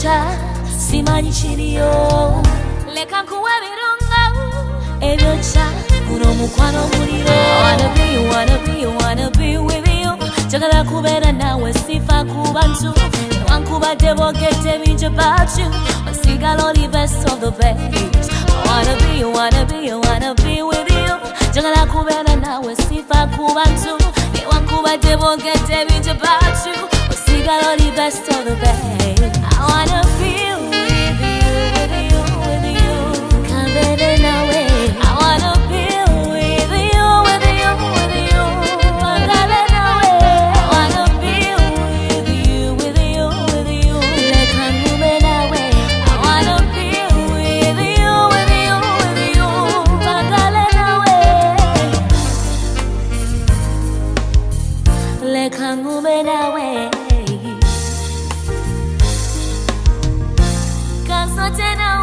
Ebyocha simanyi kiriyo leka nkuwe birungo ebyocha kuno mukwano muliro wanna be with you njagala kubeera nawe sifa ku bantu newankubadde boogedde bingi about you osigala oli best of the best wanna be with you njagala kubeera nawe sifa ku bantu newankubadde boogedde bingi about you osigala oli best of the best. I wanna feel with you kabeere nawe. I wanna feel with you wangale nawe. I wanna feel with you leka ngube nawe. I wanna feel with you wangale nawe leka ngube nawe. Can't stop now.